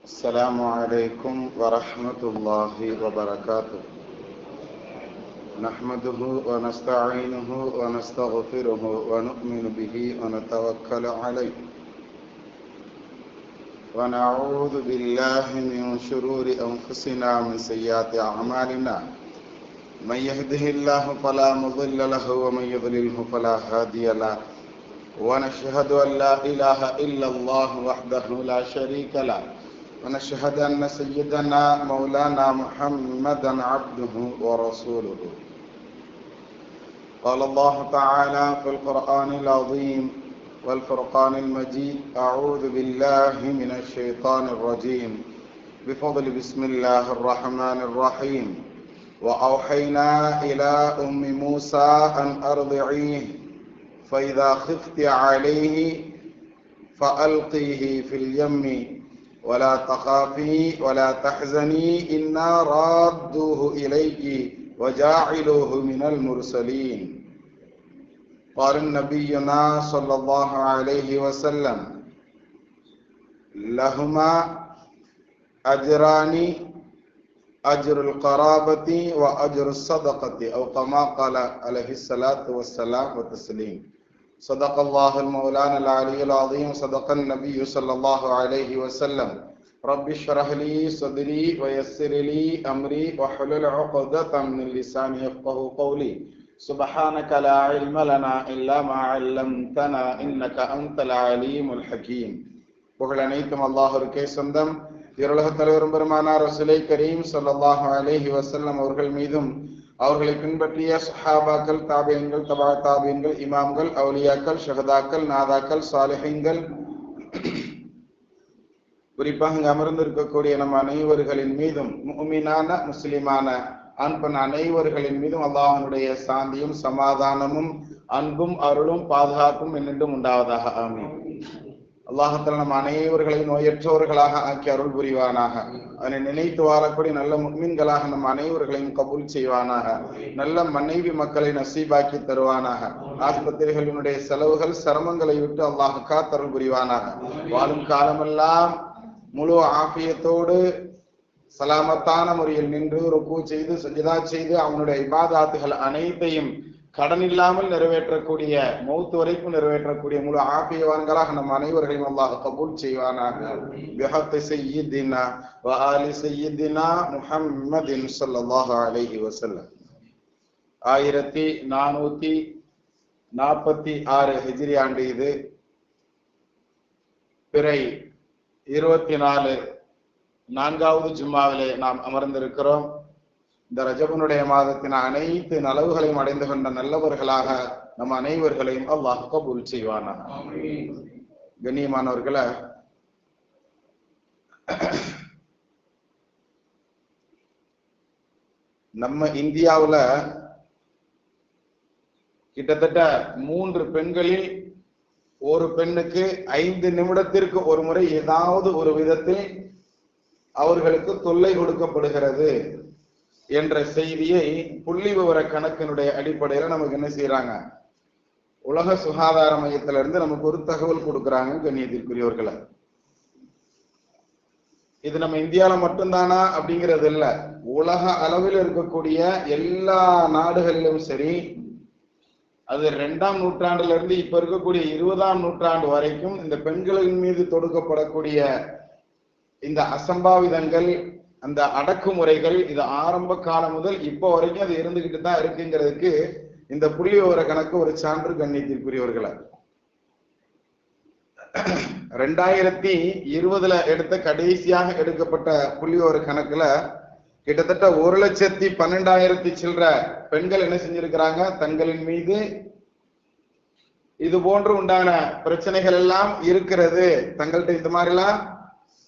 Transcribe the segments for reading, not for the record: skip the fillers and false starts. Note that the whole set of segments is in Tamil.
السلام عليكم ورحمة الله وبركاته. نحمده ونستعينه ونستغفره ونؤمن به ونتوكل عليه ونعوذ بالله من شرور أنفسنا ومن سيئات أعمالنا. من يهده الله فلا مضل له ومن يضلله فلا هادي له. ونشهد أن لا إله إلا الله وحده لا شريك له ونشهد أن سيدنا مولانا محمدا عبده ورسوله. قال الله تعالى في القرآن العظيم والفرقان المجيد: أعوذ بالله من الشيطان الرجيم. بفضل بسم الله الرحمن الرحيم. وأوحينا إلى أم موسى أن أرضعيه فإذا خفت عليه فألقيه في اليم ولا تخافي ولا تحزني إنا رادوه إليك وجاعلوه من المرسلين. قال نبينا صلى الله عليه وسلم: لهما أجران، أجر القرابة وأجر الصدقة، أو كما قال عليه الصلاة والسلام وتسليم. صدق الله المولانا العلي العظيم. صدق النبي صلى الله عليه وسلم. رب اشرح لي صدري ويسر لي أمري واحلل عقدة من لساني يفقهوا قولي. سبحانك لا علم لنا إلا ما علمتنا إنك أنت العليم الحكيم. புகழ் அனைத்தும் அல்லாஹ்வுக்கே சொந்தம். இருளக தலைவரும் பெருமானார் ரசூலை கரீம் ஸல்லல்லாஹு அலைஹி வஸல்லம் அவர்கள் மீதும் அவர்களை பின்பற்றிய சஹாபாக்கள், தாபியீன்கள், தபா தாபியீன்கள், இமாம்கள், அவுலியாக்கள், ஷஹதாக்கள், நாதாக்கள், சாலிஹீன்கள், குறிப்பாக இங்கு அமர்ந்திருக்கக்கூடிய நம் அனைவர்களின் மீதும், முஃமினான முஸ்லிமான ஆண் பெண் அனைவர்களின் மீதும் அல்லாஹ்வுடைய சாந்தியும் சமாதானமும் அன்பும் அருளும் பாதுகாப்பும் என்னென்றும் உண்டாவதாக. ஆமீன். அல்லாஹ்தாலா நம் அனைவர்களை நோயற்றவர்களாக ஆக்கி அருள் புரிவானாக. அதனை நினைத்து வாழக்கூடிய நல்ல முஃமின்களாக நம் அனைவர்களையும் கபூல் செய்வானாக. நல்ல மனைவி மக்களை நசீபாக்கி தருவானாக. ஆஸ்பத்திரிகளினுடைய செலவுகள் சிரமங்களை விட்டு அல்லாஹ் காத்தருள் புரிவானாக. வாழும் காலமெல்லாம் முழு ஆஃபியத்தோடு சலாமத்தான முறையில் நின்று ருக்கூ செய்து சஜ்தா செய்து அவனுடைய இபாதாத்துகள் அனைத்தையும் கடன் இல்லாமல் நிறைவேற்றக்கூடிய, மௌத் வரைக்கும் நிறைவேற்றக்கூடிய முழு ஆபியவான்களாக நம் அனைவர்களையும் அல்லாஹ் கபூல் செய்வானாக. பிஹக்கி சய்யிதினா வ ஆலி சய்யிதினா முஹம்மதின் ஸல்லல்லாஹு அலைஹி வஸல்லம். 1446 ஹிஜ்ரி ஆண்டு இது. பிறை 24 4வது ஜும்மாவிலே நாம் அமர்ந்திருக்கிறோம். இந்த ரஜபனுடைய மாதத்தின் அனைத்து நலவுகளையும் அடைந்து கொண்ட நல்லவர்களாக நம் அனைவர்களையும் அல்லாஹ் கபூல் செய்வானாக. கண்ணியமானவர்களே, நம்ம இந்தியாவுல கிட்டத்தட்ட 3 பெண்களில் ஒரு பெண்ணுக்கு 5 நிமிடத்திற்கு ஒரு முறை ஏதாவது ஒரு விதத்தில் அவர்களுக்கு தொல்லை கொடுக்கப்படுகிறது என்ற செய்தியை புள்ளி விவர கணக்கினுடைய அடிப்படையில நமக்கு என்ன செய்யறாங்க, உலக சுகாதார மையத்திலிருந்து நமக்கு ஒரு தகவல் கொடுக்கறாங்க. கண்ணியத்திற்குரியவர்களை, இது நம்ம இந்தியாவில மட்டும்தானா அப்படிங்கிறது இல்ல, உலக அளவில் இருக்கக்கூடிய எல்லா நாடுகளிலும் சரி, அது 2ஆம் நூற்றாண்டுல இருந்து இப்ப இருக்கக்கூடிய 20ஆம் நூற்றாண்டு வரைக்கும் இந்த பெண்களின் மீது தொடுக்கப்படக்கூடிய இந்த அசம்பாவிதங்கள், அந்த அடக்குமுறைகள், இது ஆரம்ப காலம் முதல் இப்போ வரைக்கும் அது இருந்துகிட்டு தான் இருக்குங்கிறதுக்கு இந்த புள்ளி விவர கணக்கு ஒரு சான்று. கண்ணியத்திற்குரியவர்களை, 2020 எடுத்த கடைசியாக எடுக்கப்பட்ட புள்ளி விவர கணக்குல கிட்டத்தட்ட 1,12,000 சில்லற பெண்கள் என்ன செஞ்சிருக்கிறாங்க, தங்களின் மீது இது போன்று உண்டான பிரச்சனைகள் எல்லாம் இருக்கிறது, தங்கள்கிட்ட இந்த மாதிரி எல்லாம்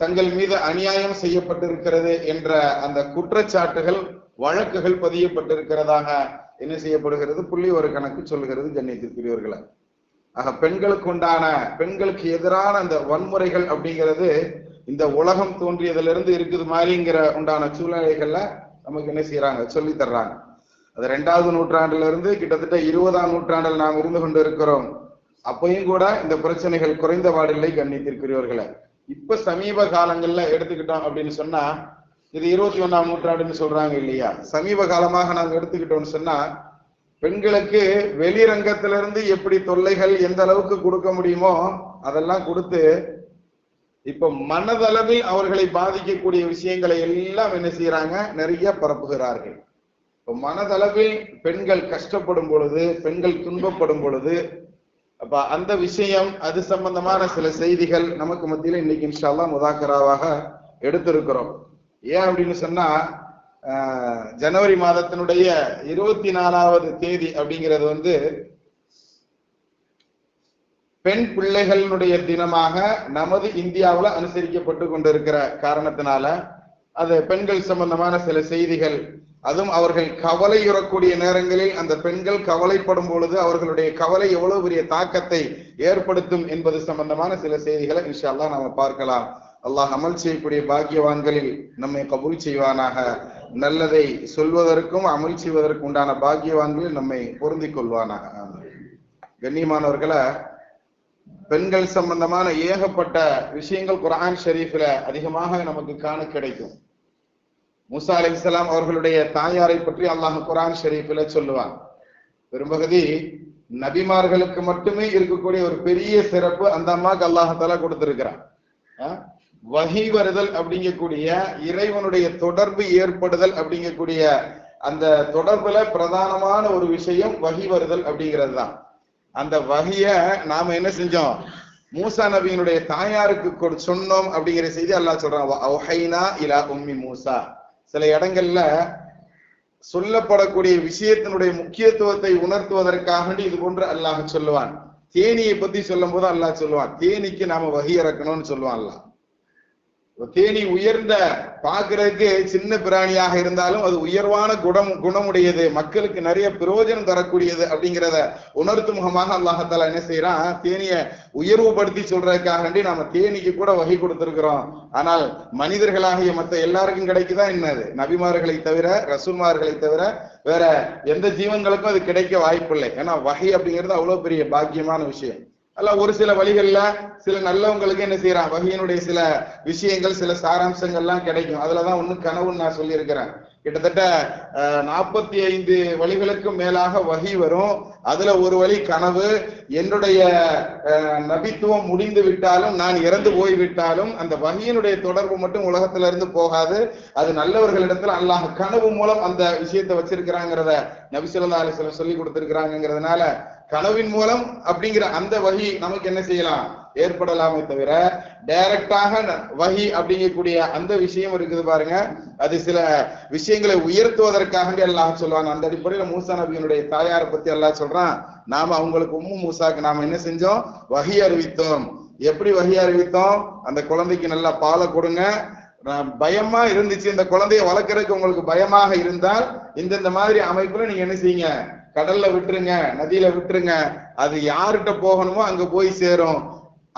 தங்கள் மீது அநியாயம் செய்யப்பட்டிருக்கிறது என்ற அந்த குற்றச்சாட்டுகள், வழக்குகள் பதியப்பட்டிருக்கிறதாக என்ன செய்யப்படுகிறது, புள்ளி ஒரு கணக்கு சொல்லுகிறது. கண்ணியத்திற்குரியவர்களை, ஆக பெண்களுக்கு உண்டான, பெண்களுக்கு எதிரான அந்த வன்முறைகள் அப்படிங்கிறது இந்த உலகம் தோன்றியதிலிருந்து இருக்குது மாதிரிங்கிற உண்டான சூழ்நிலைகள்ல நமக்கு என்ன செய்யறாங்க, சொல்லி தர்றாங்க. அது 2வது நூற்றாண்டுல இருந்து கிட்டத்தட்ட 20ஆம் நூற்றாண்டில் நாம் இருந்து கொண்டு இருக்கிறோம். அப்பையும் கூட இந்த பிரச்சனைகள் குறைந்த பாடில்லை. கண்ணியத்திற்குரியவர்களை, இப்ப சமீப காலங்கள்ல எடுத்துக்கிட்டோம் அப்படின்னு சொன்னா, இது 21ஆம் நூற்றாண்டுன்னு சொல்றாங்க இல்லையா, சமீப காலமாக நாங்க எடுத்துக்கிட்டோம்னு சொன்னா, பெண்களுக்கு வெளிரங்கத்திலிருந்து எப்படி தொல்லைகள் எந்த அளவுக்கு கொடுக்க முடியுமோ அதெல்லாம் கொடுத்து இப்ப மனதளவில் அவர்களை பாதிக்கக்கூடிய விஷயங்களை எல்லாம் என்ன செய்யறாங்க, நிறைய பரப்புகிறார்கள். இப்ப மனதளவில் பெண்கள் கஷ்டப்படும் பொழுது, பெண்கள் துன்பப்படும் பொழுது, அப்ப அந்த விஷயம் அது சம்பந்தமான சில செய்திகள் நமக்கு மத்தியில இன்னைக்கு இன்ஷா அல்லாஹ் முதாக்கராவாக எடுத்திருக்கிறோம். ஏன் அப்படின்னு சொன்னா, ஜனவரி மாதத்தினுடைய 24வது தேதி அப்படிங்கிறது பெண் பிள்ளைகளுடைய தினமாக நமது இந்தியாவில் அனுசரிக்கப்பட்டு கொண்டிருக்கிற காரணத்தினால அது பெண்கள் சம்பந்தமான சில செய்திகள், அதுவும் அவர்கள் கவலையுறக்கூடிய நேரங்களில் அந்த பெண்கள் கவலைப்படும் பொழுது அவர்களுடைய கவலை எவ்வளவு பெரிய தாக்கத்தை ஏற்படுத்தும் என்பது சம்பந்தமான சில செய்திகளை இன்ஷா அல்லாஹ் நாம பார்க்கலாம். அல்லாஹ் அமல் செய்யக்கூடிய பாக்கியவான்களில் நம்மை கபூல் செய்வானாக. நல்லதை சொல்வதற்கும் அமல் செய்வதற்கு உண்டான பாக்கியவான்களில் நம்மை பொருந்திக் கொள்வானாக. கண்ணியமானவர்களை, பெண்கள் சம்பந்தமான ஏகப்பட்ட விஷயங்கள் குர்ஆன் ஷரீஃப்ல அதிகமாக நமக்கு காண கிடைக்கும். மூசா அலைஹிஸ்ஸலாம் அவர்களுடைய தாயாரை பற்றி அல்லாஹ் குர்ஆன் ஷரீஃப்ல சொல்லுவான். பெரும்பகுதி நபிமார்களுக்கு மட்டுமே இருக்கக்கூடிய ஒரு பெரிய சிறப்பு அந்த அம்மாக்கு அல்லாஹ் தஆலா கொடுத்திருக்கிறான். வஹி வருதல் அப்படிங்கக்கூடிய இறைவனுடைய தொடர்பு ஏற்படுதல் அப்படிங்கக்கூடிய அந்த தொடர்புல பிரதானமான ஒரு விஷயம் வஹி வருதல் அப்படிங்கிறது தான். அந்த வஹிய நாம என்ன செஞ்சோம், மூசா நபியினுடைய தாயாருக்கு சொன்னோம் அப்படிங்கிற செய்தி அல்லாஹ் சொல்றான். வஹைனா இலா உம்மி மூசா. சில இடங்கள்ல சொல்லப்படக்கூடிய விஷயத்தினுடைய முக்கியத்துவத்தை உணர்த்துவதற்காக இது போன்று அல்லாஹ் சொல்லுவான். தேனியை பத்தி சொல்லும் போது அல்லாஹ் சொல்லுவான், தேனிக்கு நாம வஹி இறக்கணும்னு சொல்லுவான் அல்லாஹ். தேனி உயர்ந்த பார்க்கறதுக்கு சின்ன பிராணியாக இருந்தாலும் அது உயர்வான குணமுடையது, மக்களுக்கு நிறைய பிரயோஜனம் தரக்கூடியது அப்படிங்கிறத உணர்த்து முகமாக அல்லாஹ் தஆலா என்ன செய்யறான், தேனிய உயர்வுபடுத்தி சொல்றதுக்காக நாம தேனிக்கு கூட வகை கொடுத்திருக்கிறோம். ஆனால் மனிதர்களாகிய மற்ற எல்லாருக்கும் கிடைக்குதா என்னது, நபிமார்களை தவிர ரசூல்மார்களை தவிர வேற எந்த ஜீவன்களுக்கும் அது கிடைக்க வாய்ப்பில்லை. ஏன்னா வகை அப்படிங்கிறது அவ்வளவு பெரிய பாக்கியமான விஷயம். அல்ல ஒரு சில வழிகள்ல சில நல்லவங்களுக்கு என்ன செய்யறான், வகையினுடைய சில விஷயங்கள் சில சாராம்சங்கள்லாம் கிடைக்கும். அதுலதான் ஒண்ணு கனவுன்னு நான் சொல்லியிருக்கிறேன். கிட்டத்தட்ட 45 வழிகளுக்கும் மேலாக வகை வரும். அதுல ஒரு வழி கனவு. என்னுடைய நபித்துவம் முடிந்து விட்டாலும், நான் இறந்து போய்விட்டாலும் அந்த வகையினுடைய தொடர்பு மட்டும் உலகத்துல இருந்து போகாது. அது நல்லவர்களிடத்துல அல்லாஹ் கனவு மூலம் அந்த விஷயத்தை வச்சிருக்கிறாங்கிறத நபி ஸல்லல்லாஹு அலைஹி வஸல்லம் சொல்லி கொடுத்திருக்கிறாங்கிறதுனால கனவின் மூலம் அப்படிங்கிற அந்த வகை நமக்கு என்ன செய்யலாம், ஏற்படலாமே தவிர டைரக்டாக வஹி அப்படிங்கக்கூடிய அந்த விஷயம் இருக்குது பாருங்க, அது சில விஷயங்களை உயர்த்துவதற்காக அல்லாஹ் சொல்லுவாங்க. அந்த அடிப்படையில் மூசா நபியினுடைய தாயாரை பத்தி அல்லாஹ் சொல்றான், நாம அவங்களுக்கு உம்மு மூசாக்கு நாம என்ன செஞ்சோம், வஹி அறிவித்தோம். எப்படி வஹி அறிவித்தோம், அந்த குழந்தைக்கு நல்லா பாலை கொடுங்க, பயமா இருந்துச்சு இந்த குழந்தைய வளர்க்கறதுக்கு உங்களுக்கு பயமாக இருந்தால் இந்த மாதிரி அமைப்புல நீங்க என்ன செய்யுங்க, கடல்ல விட்டுருங்க, நதியில விட்டுருங்க, அது யார்கிட்ட போகணுமோ அங்க போய் சேரும்.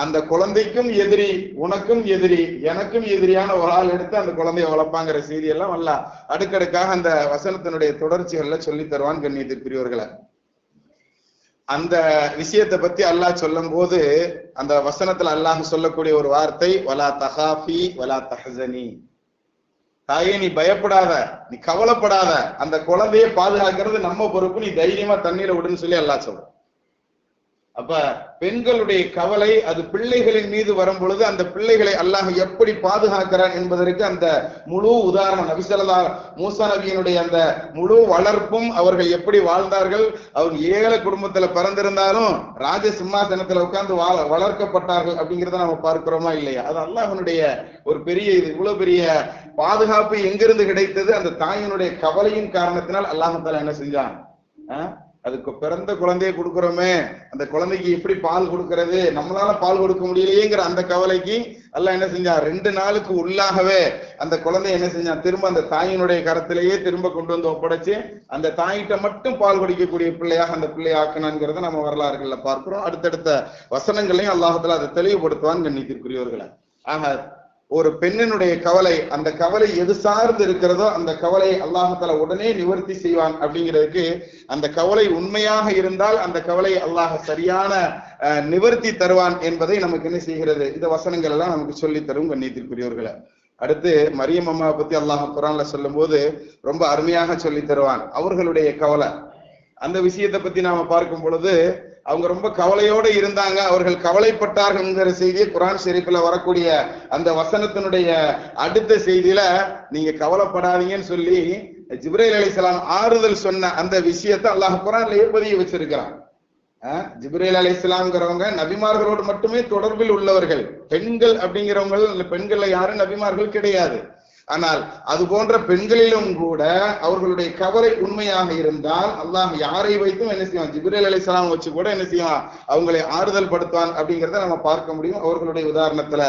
அந்த குழந்தைக்கும் எதிரி, உனக்கும் எதிரி, எனக்கும் எதிரியான ஒரு ஆள் எடுத்து அந்த குழந்தைய வளர்ப்பாங்கிற செய்தி எல்லாம் அல்ல அடுக்கடுக்காக அந்த வசனத்தினுடைய தொடர்ச்சிகள்ல சொல்லி தருவான். கண்ணியத்திற்குரியவர்களை, அந்த விஷயத்தை பத்தி அல்லாஹ் சொல்லும் போது அந்த வசனத்துல அல்லாஹ் சொல்லக்கூடிய ஒரு வார்த்தை, வலா தகாஃபி வலா தஹ்சனி. தாயே நீ பயப்படாத, நீ கவலைப்படாத, அந்த குழந்தையை பாதுகாக்கிறது நம்ம பொறுப்பு, நீ தைரியமா தண்ணீரை விடுன்னு சொல்லி அல்லாஹ் சொல்ற. அப்ப பெண்களுடைய கவலை அது பிள்ளைகளின் மீது வரும் பொழுது அந்த பிள்ளைகளை அல்லாஹ் எப்படி பாதுகாக்கிறான் என்பதற்கு அந்த முழு உதாரணம் நபி ஸல்லல்லாஹு மூசா நபியினுடைய அந்த முழு வளர்ப்பும், அவர்கள் எப்படி வாழ்ந்தார்கள், அவங்க ஏழை குடும்பத்துல பிறந்திருந்தாலும் ராஜ சிம்மாசனத்துல உட்கார்ந்து வளர்க்கப்பட்டார்கள் அப்படிங்கிறத நம்ம பார்க்கிறோமா இல்லையா? அது அல்லாஹ்வுடைய ஒரு பெரிய இது. இவ்வளவு பெரிய பாதுகாப்பு எங்கிருந்து கிடைத்தது, அந்த தாயினுடைய கவலையின் காரணத்தினால் அல்லாஹ் தஆலா என்ன செஞ்சான், அதுக்கு பிறந்த குழந்தையை கொடுக்கிறோமே, அந்த குழந்தைக்கு எப்படி பால் கொடுக்கிறது, நம்மளால பால் கொடுக்க முடியலையேங்கிற அந்த கவலைக்கு அல்லாஹ் என்ன செஞ்சான், 2 நாளுக்கு உள்ளாகவே அந்த குழந்தைய என்ன செஞ்சான், திரும்ப அந்த தாயினுடைய கரத்திலேயே திரும்ப கொண்டு வந்து ஒப்படைச்சு அந்த தாயிட்ட மட்டும் பால் குடிக்கக்கூடிய பிள்ளையாக அந்த பிள்ளையை ஆக்கணுங்கிறத நம்ம வரலாறுகள்ல பார்க்கிறோம். அடுத்தடுத்த வசனங்களையும் அல்லாஹ் தஆலா அதை தெளிவுபடுத்துவான். கண்ணியத்திற்குரியவர்களை, ஆக ஒரு பெண்ணினுடைய கவலை, அந்த கவலை எது சார்ந்து இருக்கிறதோ அந்த கவலையை அல்லாஹ் தஆலா உடனே நிவர்த்தி செய்வான் அப்படிங்கிறதுக்கு, அந்த கவலை உண்மையாக இருந்தால் அந்த கவலை அல்லாஹ் சரியான நிவர்த்தி தருவான் என்பதை நமக்கு என்ன செய்கிறது இந்த வசனங்கள் எல்லாம் நமக்கு சொல்லி தரும். கண்ணியத்திற்குரியவர்களை, அடுத்து மரியம் அம்மாவை பத்தி அல்லாஹ் குர்ஆன்ல சொல்லும் போது ரொம்ப அருமையாக சொல்லி தருவான். அவர்களுடைய கவலை, அந்த விஷயத்தை பத்தி நாம பார்க்கும் பொழுது அவங்க ரொம்ப கவலையோடு இருந்தாங்க, அவர்கள் கவலைப்பட்டார்கள்ங்கிற செய்தியை குர்ஆன் ஷரீஃப்ல வரக்கூடிய அந்த வசனத்தினுடைய அடுத்த செய்தியில நீங்க கவலைப்படாதீங்கன்னு சொல்லி ஜிப்ரீல் அலைஹிஸ்ஸலாம் ஆறுதல் சொன்ன அந்த விஷயத்தை அல்லாஹ் குர்ஆன்லயே பதிய வச்சிருக்கிறான். ஜிப்ரீல் அலைஹிஸ்ஸலாம்ங்கிறவங்க நபிமார்களோடு மட்டுமே தொடர்பில் உள்ளவர்கள். பெண்கள் அப்படிங்கிறவங்க, பெண்கள்ல யாரும் நபிமார்கள் கிடையாது. ஆனால் அது போன்ற பெண்களிலும் கூட அவர்களுடைய கவலை உண்மையாக இருந்தால் அல்லாஹ் யாரை வைத்தும் என்ன செய்வான், ஜிப்ரீல் அலைஹிஸ்ஸலாம் வச்சு கூட என்ன செய்வான், அவங்களை ஆறுதல் படுத்துவான் அப்படிங்கிறத நம்ம பார்க்க முடியும். அவர்களுடைய உதாரணத்துல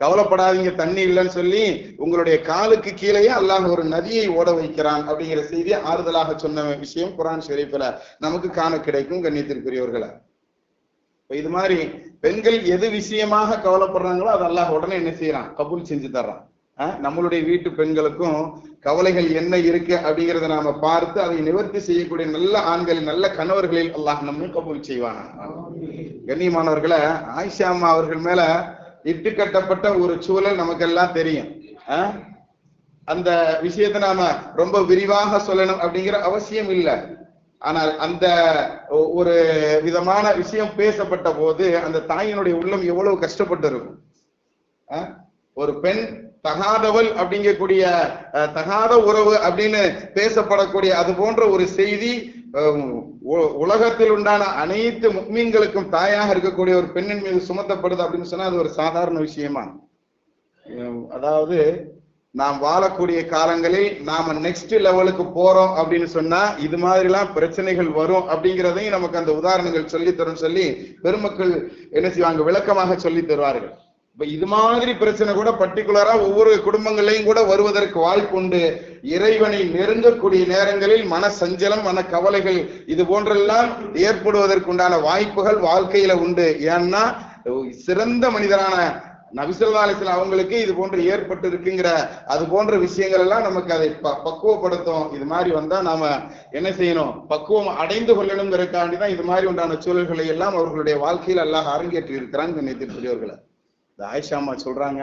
கவலைப்படாதீங்க தண்ணி இல்லைன்னு சொல்லி உங்களுடைய காலுக்கு கீழேயே அல்லாஹ் ஒரு நதியை ஓட வைக்கிறான் அப்படிங்கிற செய்தியை ஆறுதலாக சொன்ன விஷயம் குர்ஆன் ஷரீஃப்ல நமக்கு காண கிடைக்கும். கண்ணியத்திற்குரியவர்களை, இது மாதிரி பெண்கள் எது விஷயமாக கவலைப்படுறாங்களோ அது அல்லாஹ் உடனே என்ன செய்யறான், கபூல் செஞ்சு தர்றான். நம்மளுடைய வீட்டு பெண்களுக்கும் கவலைகள் என்ன இருக்கு அப்படிங்கறத நாம பார்த்து அதை நிவர்த்தி செய்யக்கூடிய நல்ல ஆண்களின் நல்ல கணவர்களில் அல்லாஹ் நம்ம கபூல் செய்வானா. கண்ணியமானவர்களை, ஆயிஷா அம்மா அவர்கள் மேல இட்டு கட்டப்பட்ட ஒரு சூழல் நமக்கு எல்லாம் தெரியும். அந்த விஷயத்தை நாம ரொம்ப விரிவாக சொல்லணும் அப்படிங்கிற அவசியம் இல்லை. ஆனால் அந்த ஒரு விதமான விஷயம் பேசப்பட்ட போது அந்த தாயினுடைய உள்ளம் எவ்வளவு கஷ்டப்பட்டு இருக்கும். ஒரு பெண் தகாதவள் அப்படிங்கக்கூடிய தகாத உறவு அப்படின்னு பேசப்படக்கூடிய அது போன்ற ஒரு செய்தி உலகத்தில் உண்டான அனைத்து முஃமின்களுக்கும் தாயாக இருக்கக்கூடிய ஒரு பெண்ணின் மீது சுமத்தப்படுது அப்படின்னு சொன்னா அது ஒரு சாதாரண விஷயமா? அதாவது நாம் வாழக்கூடிய காலங்களில் நாம நெக்ஸ்ட் லெவலுக்கு போறோம் அப்படின்னு சொன்னா இது மாதிரி எல்லாம் பிரச்சனைகள் வரும் அப்படிங்கிறதையும் நமக்கு அந்த உதாரணங்கள் சொல்லி தரும் சொல்லி பெருமக்கள் என்ன செய்வாங்க, விளக்கமாக சொல்லி தருவார்கள். இப்ப இது மாதிரி பிரச்சனை கூட பர்டிகுலரா ஒவ்வொரு குடும்பங்களையும் கூட வருவதற்கு வாய்ப்பு உண்டு. இறைவனை நெருங்கக்கூடிய நேரங்களில் மன சஞ்சலம், மன கவலைகள் இது போன்றெல்லாம் ஏற்படுவதற்குண்டான வாய்ப்புகள் வாழ்க்கையில உண்டு. ஏன்னா சிறந்த மனிதரான நபி ஸல்லல்லாஹு அலைஹி வஸல்லம் அவங்களுக்கு இது போன்று ஏற்பட்டு இருக்குங்கிற அது போன்ற விஷயங்கள் எல்லாம் நமக்கு அதை பக்குவப்படுத்தும். இது மாதிரி வந்தா நாம என்ன செய்யணும், பக்குவம் அடைந்து கொள்ளணுங்கிறதுக்காண்டிதான் இது மாதிரி உண்டான சூழல்களை எல்லாம் அவர்களுடைய வாழ்க்கையில் அல்லாஹ் அரங்கேற்றி இருக்கிறான். கண்ணியத்திற்குரியவர்களை, ஆயிஷா அம்மா சொல்றாங்க,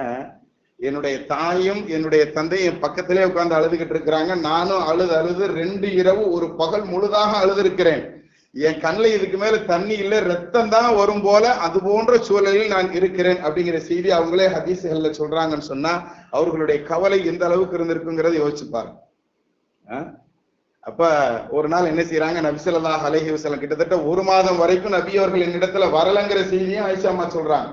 என்னுடைய தாயும் என்னுடைய தந்தையும் பக்கத்திலே உட்கார்ந்து அழுதுகிட்டு இருக்கிறாங்க. நானும் அழுது 2 இரவு ஒரு பகல் முழுதாக அழுது இருக்கிறேன். என் கண்ணில் இதுக்கு மேல தண்ணி இல்லை, ரத்தம் தான் வரும் போல அது போன்ற சூழலில் நான் இருக்கிறேன் அப்படிங்கிற செய்தி அவங்களே ஹதீஸ்கள்ல சொல்றாங்கன்னு சொன்னா அவர்களுடைய கவலை எந்த அளவுக்கு இருந்திருக்குங்கிறத யோசிச்சுப்பாரு. அப்ப ஒரு நாள் என்ன செய்யறாங்க, நபி ஸல்லல்லாஹு அலைஹி வஸல்லம் கிட்டத்தட்ட 1 மாதம் வரைக்கும் நபி அவர்கள் என்னிடத்துல வரலங்கிற செய்தியும் ஆயிஷா அம்மா சொல்றாங்க.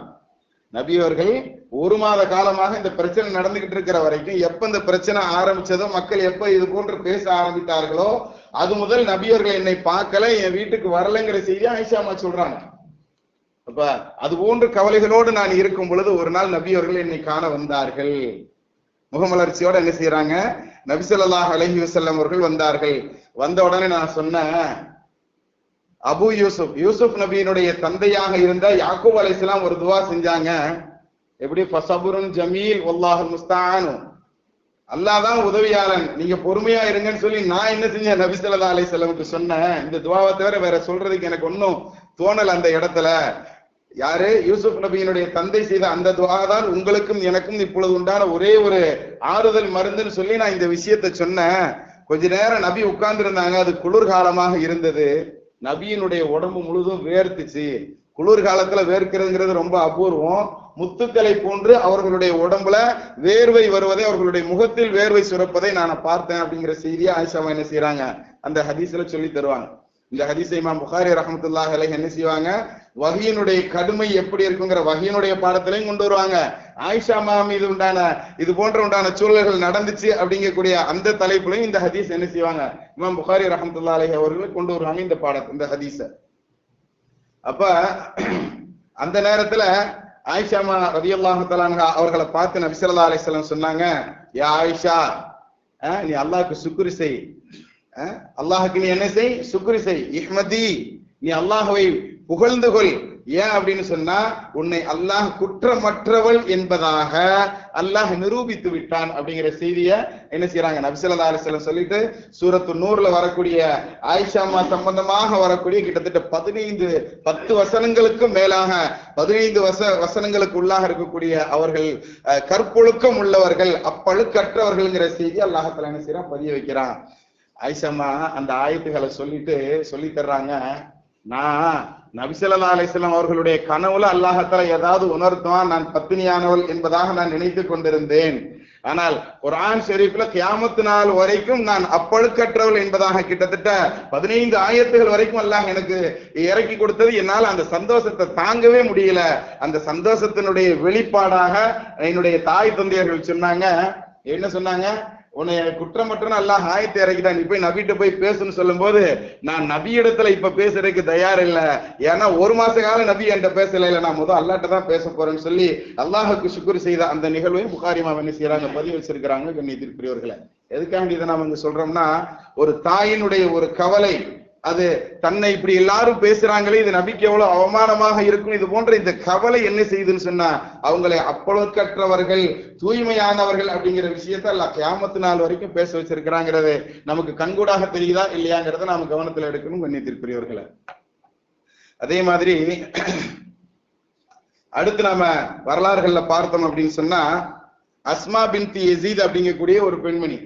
நபி அவர்கள் 1 மாத காலமாக இந்த பிரச்சனை நடந்துகிட்டு இருக்கிற வரைக்கும், எப்ப இந்த பிரச்சனை ஆரம்பிச்சதோ, மக்கள் எப்ப இது போன்று பேச ஆரம்பித்தார்களோ அது முதல் நபி அவர்கள் என்னை பார்க்கல, என் வீட்டுக்கு வரலைங்கிற செய்தி ஆயிஷா அம்மா சொல்றாங்க. அப்ப அது போன்ற கவலைகளோடு நான் இருக்கும் பொழுது ஒரு நாள் நபி அவர்கள் என்னை காண வந்தார்கள். முகமலர்ச்சியோட என்ன செய்யறாங்க, நபி ஸல்லல்லாஹு அலைஹி வஸல்லம் அவர்கள் வந்தார்கள். வந்த உடனே நான் சொன்னேன், அபு யூசுப் நபியினுடைய தந்தையாக இருந்த யாக்கூப் அலைஹிஸ்ஸலாம் ஒரு துவா செஞ்சாங்க. எப்படி, ஃபஸபுருன் ஜமீல் வல்லாஹுல் முஸ்தஆன், அல்லாஹ் தான் உதவியாளன், நீங்க பொறுமையா இருங்கன்னு சொல்லி நான் என்ன செஞ்சேன், நபி ஸல்லல்லாஹு அலைஹி வஸல்லமுக்கு சொன்னேன். இந்த துவாவை தவிர வேற சொல்றதுக்கு எனக்கு ஒன்னும் தோணல அந்த இடத்துல. யாரு, யூசுப் நபியினுடைய தந்தை செய்த அந்த துவா தான் உங்களுக்கும் எனக்கும் இப்பொழுது உண்டான ஒரே ஒரு ஆறுதல் மருந்துன்னு சொல்லி நான் இந்த விஷயத்த சொன்னேன். கொஞ்ச நேரம் நபி உட்கார்ந்து இருந்தாங்க. அது குளிர்காலமாக இருந்தது. நபியினுடைய உடம்பு முழுதும் வேர்த்துச்சு. குளிர்காலத்துல வேர்க்கிறதுங்கிறது ரொம்ப அபூர்வம். முத்துக்களை போன்று அவர்களுடைய உடம்புல வேர்வை வருவதை, அவர்களுடைய முகத்தில் வேர்வை சுரப்பதை நான் பார்த்தேன் அப்படிங்கிற செய்தியை ஆயிஷா என்ன செய்யறாங்க, அந்த ஹதீஸ்ல சொல்லி தருவாங்க. இந்த ஹதீஸை இமாம் புகாரி ரஹ்மத்துல்லாஹி அலைஹி என்ன செய்வாங்க, வஹீனுடைய கடுமை எப்படி இருக்குங்கிற வஹீனுடைய பாடத்திலையும் கொண்டு வருவாங்க. ஆயிஷா அம்மா மீது உண்டான இது போன்ற உண்டான சூழல்கள் நடந்துச்சு அப்படிங்கக்கூடிய அந்த தலைப்புலையும் இந்த ஹதீஸ் என்ன செய்வாங்க, இமாம் புகாரி ரஹ்மத்துல்லாஹி அலைஹி அவர்கள் கொண்டு வருவாங்க இந்த பாடத்தை, இந்த ஹதீஸ. அப்ப அந்த நேரத்துல ஆயிஷா அம்மா ரலியல்லாஹு தஆலா அன்ஹா அவர்களை பார்த்து நபி ஸல்லல்லாஹு அலைஹி வஸல்லம் சொன்னாங்க, யா ஆயிஷா, நீ அல்லாஹ்வுக்கு சுக்ர் செய், அல்லாஹ்வுக்கு நீ என்ன செய், சுக்ர் செய், இஹ்மதி, நீ அல்லாஹ்வை புகழ்ந்து கொள், ஏன் அப்படின்னு சொன்னா உன்னை அல்லாஹ் குற்றமற்றவள் என்பதாக அல்லாஹ் நிரூபித்து விட்டான் அப்படிங்கிற செய்திய என்ன செய்யறாங்க நபி ஸல்லல்லாஹு அலைஹி வஸல்லம் சொல்லிட்டு சூரத்து நூர்ல வரக்கூடிய ஆயிஷா அம்மா சம்பந்தமாக வரக்கூடிய கிட்டத்தட்ட 10 வசனங்களுக்கும் மேலாக 15 வசனங்களுக்கு உள்ளாக இருக்கக்கூடிய அவர்கள் கற்பொழுக்கம் உள்ளவர்கள் அப்பழுக்கற்றவர்கள்ங்கிற செய்தி அல்லாஹ் தஆலா என்ன செய்யறான் பதிய வைக்கிறான். ஆயிஷா அம்மா அந்த ஆயத்துகளை சொல்லி தர்றாங்க, நான் நபி ஸல்லல்லாஹு அலைஹி வஸல்லம் அவர்களுடைய கனவுல அல்லாஹ் தஆலா ஏதாவது உணர்த்துவான், நான் பத்தினியானவள் என்பதாக நான் நினைத்து கொண்டிருந்தேன். ஆனால் குர்ஆன் ஷரீஃப்ல கியாமத் நாள் வரைக்கும் நான் அப்பழுக்கற்றவள் என்பதாக கிட்டத்தட்ட 15 ஆயத்துகள் வரைக்கும் அல்லாஹ் எனக்கு இறக்கி கொடுத்தது. என்னால் அந்த சந்தோஷத்தை தாங்கவே முடியல. அந்த சந்தோஷத்தினுடைய வெளிப்பாடாக என்னுடைய தாய் தந்தையர்கள் சொன்னாங்க, என்ன சொன்னாங்க, உன்னை குற்றமற்ற அல்லாஹ் ஆயத்தை இறக்கிட்டான், நீ போய் நபிட்ட போய் பேசுன்னு சொல்லும் போது நான் நபி இடத்துல இப்ப பேசுறதுக்கு தயார் இல்ல, ஏன்னா 1 மாச காலம் நபி என்கிட்ட பேசல, இல்ல நான் முதல் அல்லாஹ்ட்ட தான் பேச போறேன்னு சொல்லி அல்லாஹுக்கு சுக்ர் செய்த அந்த நிகழ்வையும் புகாரி இமாம் என்ன செய்யறாங்க பதிவு வச்சிருக்கிறாங்க. கண்ணியத்திற்குரியவர்களே, எதுக்காக இதை நாம இங்க சொல்றோம்னா, ஒரு தாயினுடைய ஒரு கவலை, அது தன்னை இப்படி எல்லாரும் பேசுறாங்களே, இது நபிக்கு எவ்வளவு அவமானமாக இருக்கும், இது போன்ற இந்த கவலை என்ன செய்யுதுன்னு சொன்னா அவங்களை அப்பழுக்கற்றவர்கள் தூய்மையானவர்கள் அப்படிங்கிற விஷயத்த அல்லாஹ் கியாமத் நாள் வரைக்கும் பேச வச்சிருக்கிறாங்கிறது நமக்கு கண்கூடாக தெரியுதா இல்லையாங்கிறத நாம கவனத்துல எடுக்கணும். கண்ணியத்திற்குரியவர்களே, அதே மாதிரி அடுத்து நாம வரலாறுகள்ல பார்த்தோம் அப்படின்னு சொன்னா அஸ்மா பின்த் யஸீத் அப்படிங்கக்கூடிய ஒரு பெண்மணி,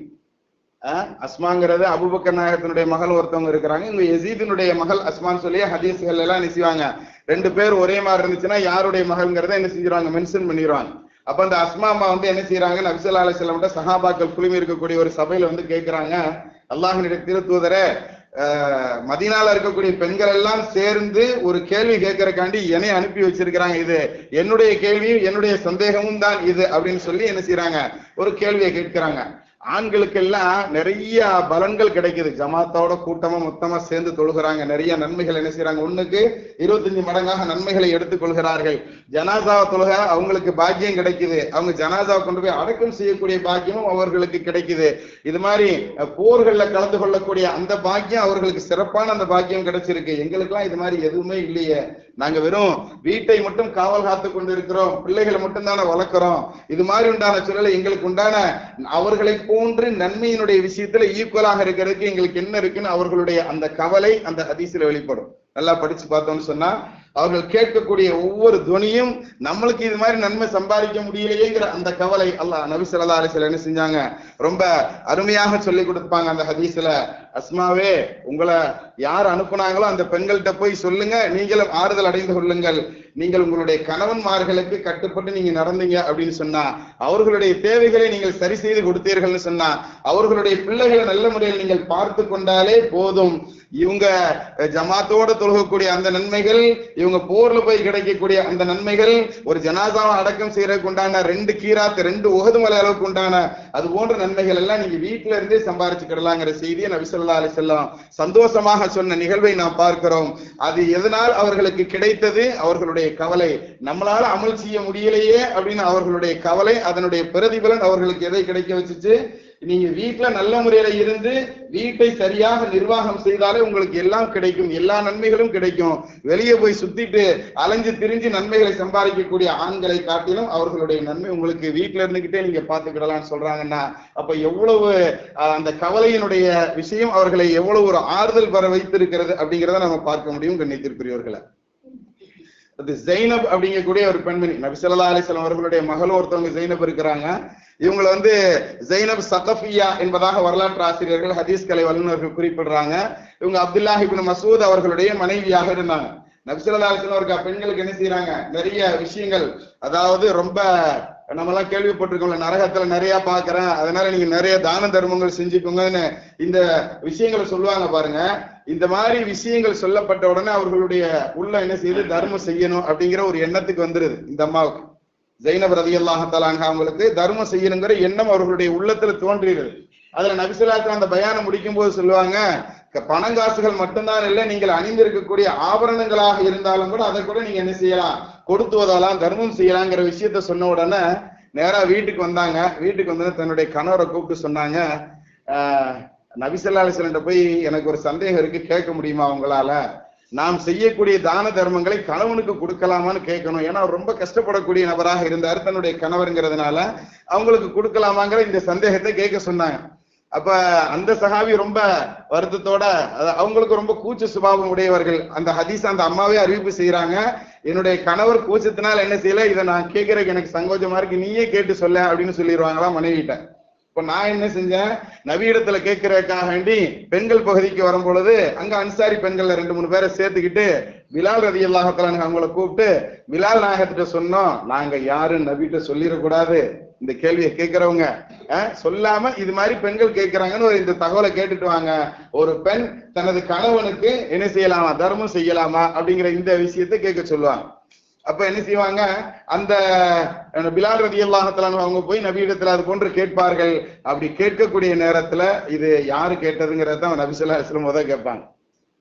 அஸ்மாங்கிறது அபூபக்கர் நாயகத்தினுடைய மகள் ஒருத்தவங்க இருக்கிறாங்க. இங்க யஸீதினுடைய மகள் அஸ்மான்னு சொல்லி ஹதீஸ்கள் எல்லாம் என்ன செய்வாங்க, 2 பேர் ஒரே மாதிரி இருந்துச்சுன்னா யாருடைய மகள்ங்கிறத என்ன செஞ்சிருவாங்க, மென்ஷன் பண்ணிடுவாங்க. அப்ப அந்த அஸ்மா அம்மா வந்து என்ன செய்யறாங்க, நபி ஸல்லல்லாஹு அலைஹி வஸல்லம் சஹாபாக்கள் குழுமி இருக்கக்கூடிய ஒரு சபையில வந்து கேட்கிறாங்க, அல்லாஹ்வினுடைய திருத்தூதரே, மதீனால இருக்கக்கூடிய பெண்கள் எல்லாம் சேர்ந்து ஒரு கேள்வி கேட்கறக்காண்டி என்னை அனுப்பி வச்சிருக்கிறாங்க, இது என்னுடைய கேள்வியும் என்னுடைய சந்தேகமும் தான் இது அப்படின்னு சொல்லி என்ன செய்யறாங்க, ஒரு கேள்வியை கேட்கிறாங்க. ஆண்களுக்கெல்லாம் நிறைய பலன்கள் கிடைக்குது, ஜமாத்தோட கூட்டமா மொத்தமா சேர்ந்து தொழுகிறாங்க, நிறைய நன்மைகள் என்ன செய்யறாங்க, 1க்கு 25 மடங்காக நன்மைகளை எடுத்துக் கொள்கிறார்கள். ஜனாசாவை தொழுக அவங்களுக்கு பாக்கியம் கிடைக்குது, அவங்க ஜனாசாவை கொண்டு போய் அடக்கம் செய்யக்கூடிய பாக்கியமும் அவர்களுக்கு கிடைக்குது. இது மாதிரி போர்கள்ல கலந்து கொள்ளக்கூடிய அந்த பாக்கியம் அவர்களுக்கு சிறப்பான அந்த பாக்கியம் கிடைச்சிருக்கு. எங்களுக்கெல்லாம் இது மாதிரி எதுவுமே இல்லையே, நாங்க வெறும் வீட்டை மட்டும் காவல் காத்து கொண்டு இருக்கிறோம், பிள்ளைகளை மட்டும் தானே வளர்க்கிறோம், இது மாதிரி உண்டான சூழலை எங்களுக்கு உண்டான அவர்களை போன்று நன்மையினுடைய விஷயத்துல ஈக்குவலாக இருக்கிறதுக்கு எங்களுக்கு என்ன இருக்குன்னு அவர்களுடைய அந்த கவலை அந்த ஹதீஸ்ல வெளிப்படும். நல்லா படிச்சு பார்த்தோம்னு சொன்னா அவர்கள் கேட்கக்கூடிய ஒவ்வொரு துணியும் நம்மளுக்கு இது மாதிரி நன்மை சம்பாதிக்க முடியலையேங்கிற அந்த கவலை அல்லாஹ் நபி ஸல்லல்லாஹு அலைஹி வஸல்லம் என்ன செஞ்சாங்க, ரொம்ப அருமையாக சொல்லி கொடுப்பாங்க அந்த ஹதீஸ்ல. அஸ்மாவே, உங்களை யார் அனுப்புனாங்களோ அந்த பெண்கள்கிட்ட போய் சொல்லுங்க, நீங்களும் ஆறுதல் அடைந்து கொள்ளுங்கள், நீங்கள் உங்களுடைய கணவன்மார்களுக்கு கட்டுப்பட்டு நீங்க நடந்தீங்க அப்படின்னு சொன்னா, அவர்களுடைய தேவைகளை நீங்கள் சரி செய்து கொடுத்தீர்கள்னு சொன்னா, அவர்களுடைய பிள்ளைகளை நல்ல முறையில் நீங்கள் பார்த்து கொண்டாலே போதும். இவங்க ஜமாத்தோட தொழுகக்கூடிய அந்த நன்மைகள், இவங்க போர்ல போய் கிடைக்கக்கூடிய அந்த நன்மைகள், ஒரு ஜனாசாவை அடக்கம் செய்யறதுக்கு உண்டான 2 கீராத் 2 உஹது மலை அளவுக்கு உண்டான அது போன்ற நன்மைகள் எல்லாம் நீங்க வீட்டுல இருந்தே சம்பாரிச்சுக்கிடலாங்கிற செய்தியை நபி ஸல்லல்லாஹு அலைஹி வஸல்லம் சந்தோஷமாக சொன்ன நிகழ்வை நாம் பார்க்கிறோம். அது எதனால் அவர்களுக்கு கிடைத்தது, அவர்களுடைய கவலை, நம்மளால அமல் செய்ய முடியலையே அப்படின்னு அவர்களுடைய கவலை, அதனுடைய பிரதிபலன் அவர்களுக்கு எதை கிடைக்க வச்சுச்சு, நீங்க வீட்டுல நல்ல முறையில இருந்து வீட்டை சரியாக நிர்வாகம் செய்தாலே உங்களுக்கு எல்லாம் கிடைக்கும், எல்லா நன்மைகளும் கிடைக்கும். வெளியே போய் சுத்திட்டு அலைஞ்சு திரிஞ்சு நன்மைகளை சம்பாதிக்கக்கூடிய ஆண்களை காட்டிலும் அவர்களுடைய நன்மை உங்களுக்கு வீட்டுல இருந்துகிட்டே நீங்க பாத்துக்கிடலாம்னு சொல்றாங்கன்னா, அப்ப எவ்வளவு அந்த கவலையினுடைய விஷயம் அவர்களை எவ்வளவு ஒரு ஆறுதல் பெற வைத்திருக்கிறது அப்படிங்கிறத நம்ம பார்க்க முடியும். கண்ணியத்திற்குரியவர்களை, அது ஜைனப் அப்படிங்கக்கூடிய ஒரு பெண்மணி, நபி ஸல்லல்லாஹு அலைஹி வஸல்லம் அவர்களுடைய மகள் ஒருத்தவங்க ஜைனப் இருக்கிறாங்க. இவங்களை வந்து ஜைனப் சகஃபியா என்பதாக வரலாற்று ஆசிரியர்கள் ஹதீஸ் கலை வல்லுநர்கள் குறிப்பிடுறாங்க. இவங்க அப்துல்லாஹ் இப்னு மஸ்ஊத் அவர்களுடைய மனைவியாக இருந்தாங்க. நபி ஸல்லல்லாஹு அலைஹி வஸல்லம் பெண்களுக்கு என்ன செய்யறாங்க, நிறைய விஷயங்கள், அதாவது ரொம்ப நம்ம எல்லாம் கேள்விப்பட்டிருக்கோம்ல, நரகத்துல நிறைய பாக்குறேன், அதனால நீங்க நிறைய தான தர்மங்கள் செஞ்சுக்கோங்கன்னு இந்த விஷயங்களை சொல்லுவாங்க பாருங்க. இந்த மாதிரி விஷயங்கள் சொல்லப்பட்ட உடனே அவர்களுடைய உள்ள என்ன செய்யுது, தர்மம் செய்யணும் அப்படிங்கிற ஒரு எண்ணத்துக்கு வந்துருது. இந்த அம்மாவுக்கு ஜைனப் ரலியல்லாஹு தஆலா அன்ஹா அவங்களுக்கு தர்மம் செய்யணுங்கிற எண்ணம் அவர்களுடைய உள்ளத்துல தோன்றியது. அதுல நபி ஸல்லல்லாஹு அலைஹி வஸல்லம் அந்த பயானம் முடிக்கும் போது சொல்லுவாங்க, பணங்காசுகள் மட்டும்தான் இல்லை, நீங்கள் அணிந்திருக்கக்கூடிய ஆபரணங்களாக இருந்தாலும் கூட அதை கூட நீங்க என்ன செய்யலாம், கொடுத்து உதவலாம், தர்மம் செய்யலாங்கிற விஷயத்த சொன்ன உடனே நேரா வீட்டுக்கு வந்தாங்க. வீட்டுக்கு வந்து தன்னுடைய கணவரை கூப்பிட்டு சொன்னாங்க, நபி ஸல்லல்லாஹு அலைஹி வஸல்லம் போய் எனக்கு ஒரு சந்தேகம் இருக்கு, கேட்க முடியுமா உங்களால? நாம் செய்யக்கூடிய தான தர்மங்களை கணவனுக்கு கொடுக்கலாமான்னு கேட்கணும். ஏன்னா அவர் ரொம்ப கஷ்டப்படக்கூடிய நபராக இருந்தார், தன்னுடைய கணவருங்கிறதுனால அவங்களுக்கு கொடுக்கலாமாங்கிற இந்த சந்தேகத்தை கேட்க சொன்னாங்க. அப்ப அந்த சஹாபி ரொம்ப வருத்தத்தோட, அவங்களுக்கு ரொம்ப கூச்ச சுபாவம் உடையவர்கள். அந்த ஹதீஸ் அந்த அம்மாவே அறிவிப்பு செய்யறாங்க, என்னுடைய கணவர் கூச்சத்தினால் என்ன செய்யல, இதை நான் கேட்கறதுக்கு எனக்கு சங்கோஜமா இருக்கு, நீயே கேட்டு சொல்ல அப்படின்னு சொல்லிடுவாங்களா மனைவிட்ட. இப்ப நான் என்ன செஞ்சேன், நபியிடத்துல கேட்கறதுக்காக வேண்டி பெண்கள் பகுதிக்கு வரும் பொழுது அங்க அன்சாரி பெண்கள்ல 2-3 பேரை சேர்த்துக்கிட்டு பிலால் ரலியல்லாஹு தஆலா அவங்கள கூப்பிட்டு பிலால் நாயகத்திட்ட சொன்னோம், நாங்க யாருன்னு நபிட்ட சொல்லிடக்கூடாது, இந்த கேள்வியை கேட்கிறவங்க சொல்லாம இது மாதிரி பெண்கள் கேட்கிறாங்கன்னு இந்த தகவலை கேட்டுட்டு வாங்க, ஒரு பெண் தனது கணவனுக்கு என்ன செய்யலாமா, தர்மம் செய்யலாமா அப்படிங்கிற இந்த விஷயத்தை கேட்க சொல்லுவாங்க. அப்ப என்ன செய்வாங்க, அந்த பிலால் ரலியல்லாஹு தஆலா அவங்க போய் நபியிடத்துல அது போன்று கேட்பார்கள். அப்படி கேட்கக்கூடிய நேரத்துல இது யாரு கேட்டதுங்கிறத நபி ஸல்லல்லாஹு அலைஹி வஸல்லம் முதல் கேட்பாங்க.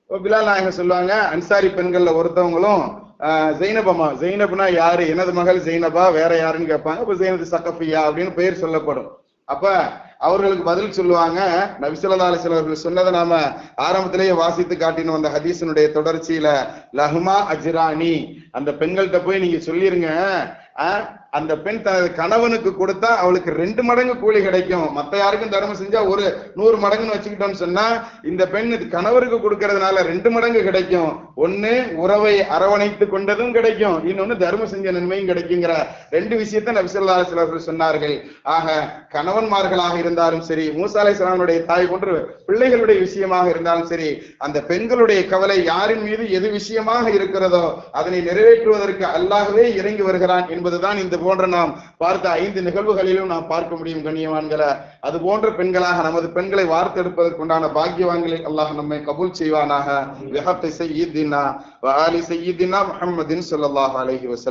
பிலால் நாயகம் சொல்லுவாங்க, அன்சாரி பெண்கள்ல ஒருத்தவங்களும் ஜெய்னபமா, ஜெய்னப்னா யாரு, எனது மகள் ஜெய்னபா, வேற யாருன்னு கேட்பாங்க. அப்ப ஜெய்னப் சகஃபியா அப்படின்னு பெயர் சொல்லப்படும். அப்ப அவர்களுக்கு பதில் சொல்லுவாங்க, நபி ஸல்லல்லாஹு அலைஹி வஸல்லம் அவர்கள் சொன்னதை நாம ஆரம்பத்திலேயே வாசித்து காட்டினோம். அந்த ஹதீஸினுடைய தொடர்ச்சியில லஹ்மா அஜ்ரானி, அந்த பெண்கள்கிட்ட போய் நீங்க சொல்லிருங்க, அந்த பெண் தனது கணவனுக்கு கொடுத்தா அவளுக்கு 2 மடங்கு கூலி கிடைக்கும், மத்த யாருக்கும் தர்மம் செஞ்சா ஒரு 100 மடங்குன்னு வச்சுக்கிட்டோம்னு சொன்னா இந்த பெண் கணவருக்கு கொடுக்கறதுனால 2 மடங்கு கிடைக்கும். ஒண்ணு உறவை அரவணைத்து கொண்டதும் கிடைக்கும், இன்னொன்னு தர்மம் செஞ்ச நன்மையும் கிடைக்குங்கிற 2 விஷயத்தை நபி ஸல்லல்லாஹு அலைஹி வஸல்லம் சொன்னார்கள். ஆக கணவன்மார்களாக இருந்தாலும் சரி, மூசா அலைஹிஸ்ஸலாமுடைய தாய் போன்று பிள்ளைகளுடைய விஷயமாக இருந்தாலும் சரி, அந்த பெண்களுடைய கவலை யாரின் மீது எது விஷயமாக இருக்கிறதோ அதனை நிறைவேற்றுவதற்கு அல்லாஹ்வே இறங்கி வருகிறான் என்பதுதான் இந்த போன்ற நாம் பார்த்த 5 நிகழ்வுகளிலும் நாம் பார்க்க முடியும். கண்ணியவான்களை, அது போன்ற பெண்களாக நமது பெண்களை வார்த்தெடுப்பதற்குண்டான பாக்கியவான்களில் அல்லாஹ் நம்மை கபூல் செய்வானாக. பிஹக்கி சய்யிதினா வ ஆலி சய்யிதினா முஹம்மதின் ஸல்லல்லாஹு அலைஹி வஸல்லம்.